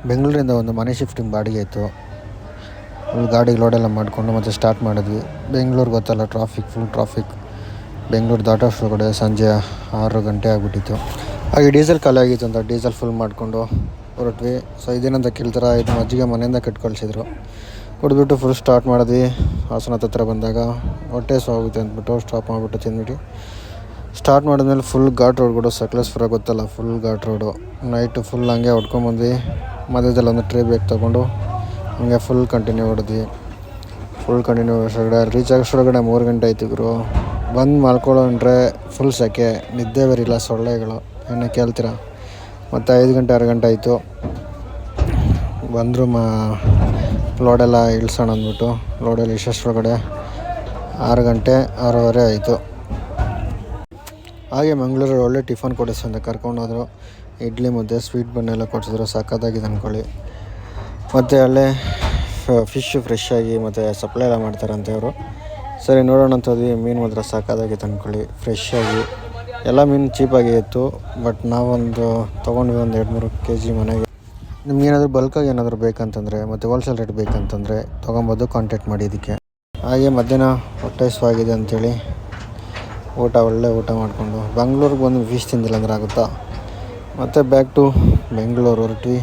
ಬೆಂಗಳೂರಿಂದ ಒಂದು ಮನೆ ಶಿಫ್ಟಿಂಗ್ ಬಾಡಿಗೆ ಇತ್ತು. ಫುಲ್ ಗಾಡಿಗೆ ಲೋಡೆಲ್ಲ ಮಾಡಿಕೊಂಡು ಮತ್ತೆ ಸ್ಟಾರ್ಟ್ ಮಾಡಿದ್ವಿ. ಬೆಂಗಳೂರು ಗೊತ್ತಲ್ಲ, ಫುಲ್ ಟ್ರಾಫಿಕ್. ಬೆಂಗಳೂರು ದಾಟೋಷ್ಟೊಳಗಡೆ ಸಂಜೆ 6 ಗಂಟೆ ಆಗಿಬಿಟ್ಟಿತ್ತು. ಹಾಗೆ ಡೀಸೆಲ್ ಖಾಲಿ ಆಗಿತ್ತು ಅಂತ ಡೀಸೆಲ್ ಫುಲ್ ಮಾಡಿಕೊಂಡು ಹೊರಟ್ವಿ. ಸೊ ಇದೇನಂತ ಕೇಳ್ತಾರೆ, ಇದು ಮಜ್ಜಿಗೆ ಮನೆಯಿಂದ ಕಟ್ ಕಳಿಸಿದ್ರು. ಕುಡಿದ್ಬಿಟ್ಟು ಫುಲ್ ಸ್ಟಾರ್ಟ್ ಮಾಡಿದ್ವಿ. ಹಾಸನ ಹತ್ರ ಬಂದಾಗ ಹೊಟ್ಟೆ ಹೋಗುತ್ತೆ ಅಂದ್ಬಿಟ್ಟು ಸ್ಟಾಪ್ ಮಾಡಿಬಿಟ್ಟು ತಿಂದ್ಬಿಟ್ಟು ಸ್ಟಾರ್ಟ್ ಮಾಡಿದ್ಮೇಲೆ ಫುಲ್ ಘಾಟ್ ರೋಡ್ಗಳು. ಸಕಲೇಶ್ಪುರ ಗೊತ್ತಲ್ಲ, full ghat road. Night full ಹಂಗೆ ಹೊಡ್ಕೊಂಬಂದ್ವಿ. ಮಧ್ಯದಲ್ಲಿ ಒಂದು ಟ್ರೇ ಬೇಕ್ ತೊಗೊಂಡು ಹಂಗೆ ಫುಲ್ ಕಂಟಿನ್ಯೂ ಹೊಡೆದ್ವಿ. ರೀಚ್ ಆಗೋಷ್ಟೊಳಗಡೆ 3 ಗಂಟೆ ಆಯ್ತು ಗುರು. ಬಂದು ಮಲ್ಕೊಳ್ಳೋಂಡ್ರೆ ಫುಲ್ ಸೆಕೆ, ನಿದ್ದೆ ಬರಿಲ್ಲ, ಸೊಳ್ಳೆಗಳು ಏನು ಕೇಳ್ತೀರಾ. ಮತ್ತು 5 ಗಂಟೆ 6 ಗಂಟೆ ಆಯಿತು. ಬಂದರು ಲೋಡೆಲ್ಲ ಇಳಿಸೋಣ ಅಂದ್ಬಿಟ್ಟು ಲೋಡೆಲ್ಲ ಇಳಿಸೋಷ್ಟೊಳಗಡೆ 6 ಗಂಟೆ 6:30 ಆಯಿತು. ಹಾಗೆ ಮಂಗಳೂರಲ್ಲಿ ಒಳ್ಳೆ ಟಿಫನ್ ಕೊಡಿಸಿ ಅಂತ ಕರ್ಕೊಂಡೋದ್ರು. ಇಡ್ಲಿ ಮುದ್ದೆ ಸ್ವೀಟ್ ಬನ್ನೆಲ್ಲ ಕೊಡಿಸಿದ್ರು, ಸಖತ್ತಾಗಿದೆ ಅಂದ್ಕೊಳ್ಳಿ. ಮತ್ತು ಅಲ್ಲೇ ಫಿಶ್ ಫ್ರೆಶ್ ಆಗಿ ಮತ್ತು ಸಪ್ಲೈ ಎಲ್ಲ ಮಾಡ್ತಾರಂತೆ ಅವರು. ಸರಿ ನೋಡೋಣ ಅಂತ ಹೋದ್ವಿ. ಮೀನು ಮಾತ್ರ ಸಖತ್ತಾಗಿತ್ತು ಅಂದ್ಕೊಳ್ಳಿ, ಫ್ರೆಶ್ ಆಗಿ. ಎಲ್ಲ ಮೀನು ಚೀಪಾಗಿ ಇತ್ತು. ಬಟ್ ನಾವೊಂದು ತೊಗೊಂಡ್ವಿ, ಒಂದು 2-3 kg ಮನೆಗೆ. ನಿಮ್ಗೇನಾದರೂ ಬಲ್ಕಾಗಿ ಏನಾದರೂ ಬೇಕಂತಂದರೆ ಮತ್ತು ಹೋಲ್ಸೇಲ್ ರೇಟ್ ಬೇಕಂತಂದರೆ ತೊಗೊಬೋದು, ಕಾಂಟ್ಯಾಕ್ಟ್ ಮಾಡಿ ಇದಕ್ಕೆ. ಹಾಗೆ ಮಧ್ಯಾಹ್ನ ಹೊಟ್ಟೆ ಹಸಿವಾಗಿದೆ ಅಂಥೇಳಿ ಒಳ್ಳೆ ಊಟ ಮಾಡಿಕೊಂಡು ಬೆಂಗಳೂರಿಗೆ ಬಂದು ಫಿಶ್ ತಿಂದಿಲ್ಲ ಅಂದರೆ ಆಗುತ್ತಾ. ಮತ್ತು ಬ್ಯಾಕ್ ಟು ಬೆಂಗಳೂರು ಹೊರಟ್ವಿ.